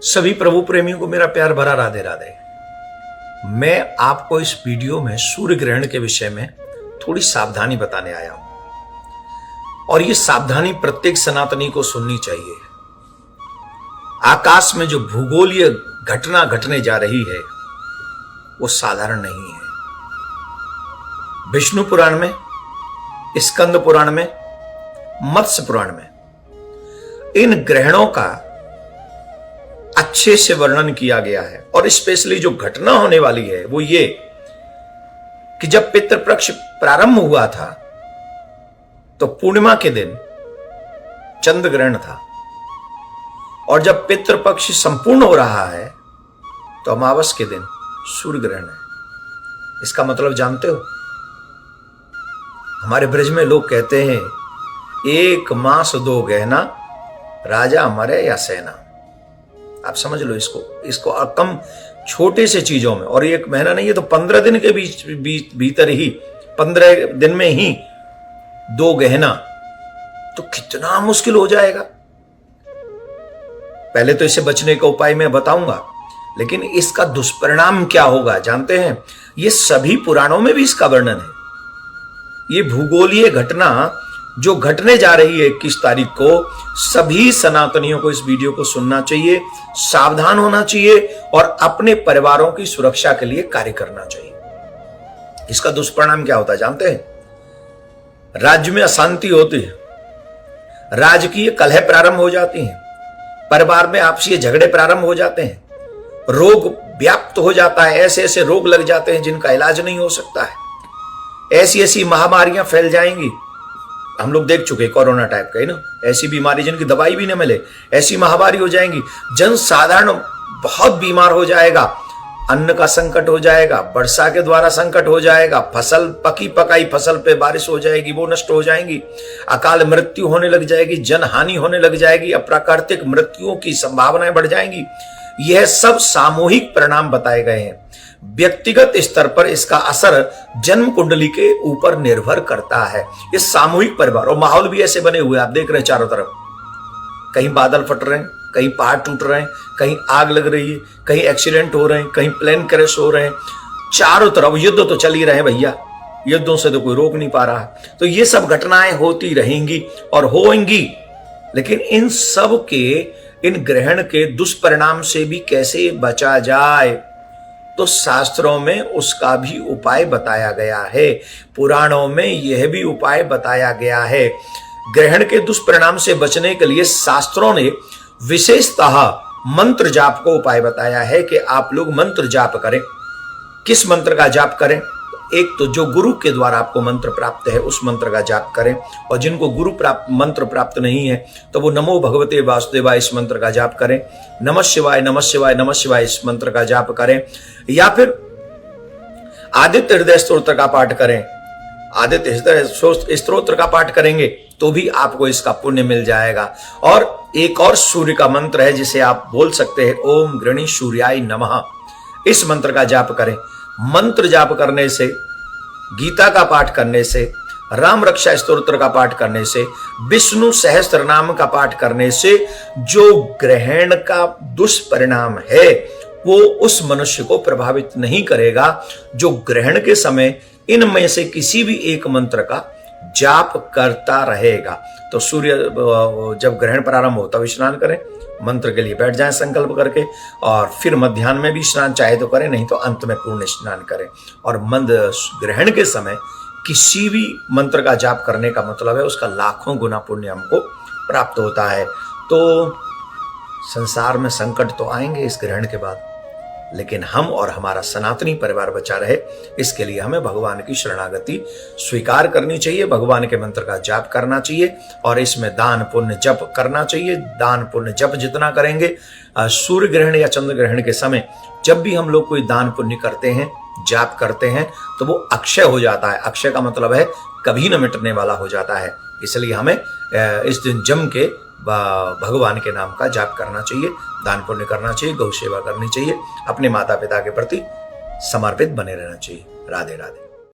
सभी प्रभु प्रेमियों को मेरा प्यार भरा राधे राधे। मैं आपको इस वीडियो में सूर्य ग्रहण के विषय में थोड़ी सावधानी बताने आया हूं और ये सावधानी प्रत्येक सनातनी को सुननी चाहिए। आकाश में जो भूगोलीय घटना घटने जा रही है वो साधारण नहीं है। विष्णु पुराण में, स्कंद पुराण में, मत्स्य पुराण में इन ग्रहणों का अच्छे से वर्णन किया गया है और स्पेशली जो घटना होने वाली है वो ये कि जब पितृपक्ष प्रारंभ हुआ था तो पूर्णिमा के दिन चंद्र ग्रहण था और जब पितृपक्ष संपूर्ण हो रहा है तो अमावस के दिन सूर्य ग्रहण है। इसका मतलब जानते हो? हमारे ब्रज में लोग कहते हैं एक मास दो गहना, राजा मरे या सेना। आप समझ लो इसको कम छोटे से चीजों में, और एक महीना नहीं है तो 15 दिन के भीतर ही 15 दिन में ही दो गहना, तो कितना मुश्किल हो जाएगा। पहले तो इससे बचने का उपाय मैं बताऊंगा, लेकिन इसका दुष्परिणाम क्या होगा जानते हैं? ये सभी पुराणों में भी इसका वर्णन है। ये भूगोलीय घटना जो घटने जा रही है 21 तारीख को, सभी सनातनियों को इस वीडियो को सुनना चाहिए, सावधान होना चाहिए और अपने परिवारों की सुरक्षा के लिए कार्य करना चाहिए। इसका दुष्परिणाम क्या होता है जानते हैं? राज्य में अशांति होती है, राजकीय कलह प्रारंभ हो जाती हैं, परिवार में आपसी झगड़े प्रारंभ हो जाते हैं, रोग व्याप्त हो जाता है, ऐसे ऐसे रोग लग जाते हैं जिनका इलाज नहीं हो सकता है, ऐसी ऐसी महामारियां फैल जाएंगी। हम लोग देख चुके कोरोना टाइप का, है ना, ऐसी बीमारी जिनकी दवाई भी न मिले, ऐसी महामारी हो जाएंगी, जन साधारण बहुत बीमार हो जाएगा, अन्न का संकट हो जाएगा, वर्षा के द्वारा संकट हो जाएगा, फसल पकी पकाई फसल पे बारिश हो जाएगी, वो नष्ट हो जाएंगी, अकाल मृत्यु होने लग जाएगी, जन हानि होने लग जाएगी, अप्राकृतिक मृत्युओं की संभावनाएं बढ़ जाएंगी। यह सब सामूहिक परिणाम बताए गए हैं। व्यक्तिगत स्तर पर इसका असर जन्म कुंडली के ऊपर निर्भर करता है। ये सामूहिक परिवार और माहौल भी ऐसे बने हुए आप देख रहे हैं चारों तरफ, कहीं बादल फट रहे हैं, कहीं पहाड़ टूट रहे हैं, कहीं आग लग रही है, कहीं एक्सीडेंट हो रहे हैं, कहीं प्लेन क्रैश हो रहे हैं, चारों तरफ युद्ध तो चल ही रहे हैं भैया, युद्धों से तो कोई रोक नहीं पा रहा है। तो ये सब घटनाएं होती रहेंगी और होंगी, लेकिन इन सब के, इन ग्रहण के दुष्परिणाम से भी कैसे बचा जाए, तो शास्त्रों में उसका भी उपाय बताया गया है, पुराणों में यह भी उपाय बताया गया है। ग्रहण के दुष्परिणाम से बचने के लिए शास्त्रों ने विशेषतः मंत्र जाप को उपाय बताया है कि आप लोग मंत्र जाप करें। किस मंत्र का जाप करें? एक तो जो गुरु के द्वारा आपको मंत्र प्राप्त है उस मंत्र का जाप करें, और जिनको गुरु मंत्र प्राप्त नहीं है तो वो नमो भगवते वासुदेवाय इस मंत्र का जाप करें, नमः शिवाय नमः शिवाय नमः शिवाय इस मंत्र का जाप करें, या फिर आदित्य हृदय स्तोत्र का पाठ करें। आदित्य हृदय स्तोत्र का पाठ करेंगे तो भी आपको इसका पुण्य मिल जाएगा। और एक और सूर्य का मंत्र है जिसे आप बोल सकते हैं, ओम गृणी सूर्याय नमः, इस मंत्र का जाप करें। मंत्र जाप करने से, गीता का पाठ करने से, राम रक्षा स्तोत्र का पाठ करने से, विष्णु सहस्त्र नाम का पाठ करने से जो ग्रहण का दुष्परिणाम है वो उस मनुष्य को प्रभावित नहीं करेगा जो ग्रहण के समय इनमें से किसी भी एक मंत्र का जाप करता रहेगा। तो सूर्य जब ग्रहण प्रारंभ हो तब स्नान करें, मंत्र के लिए बैठ जाएं संकल्प करके, और फिर मध्याह्न में भी स्नान चाहे तो करें, नहीं तो अंत में पूर्ण स्नान करें। और ग्रहण के समय किसी भी मंत्र का जाप करने का मतलब है उसका लाखों गुना पुण्य हमको प्राप्त होता है। तो संसार में संकट तो आएंगे इस ग्रहण के बाद, लेकिन हम और हमारा सनातनी परिवार बचा रहे, इसके लिए हमें भगवान की शरणागति स्वीकार करनी चाहिए, भगवान के मंत्र का जाप करना चाहिए और इसमें दान पुण्य जप करना चाहिए। दान पुण्य जप जितना करेंगे, सूर्य ग्रहण या चंद्र ग्रहण के समय जब भी हम लोग कोई दान पुण्य करते हैं, जाप करते हैं, तो वो अक्षय हो जाता है। अक्षय का मतलब है कभी न मिटने वाला हो जाता है। इसलिए हमें इस दिन जम के भगवान के नाम का जाप करना चाहिए, दान पुण्य करना चाहिए, गौ सेवा करनी चाहिए, अपने माता पिता के प्रति समर्पित बने रहना चाहिए। राधे राधे।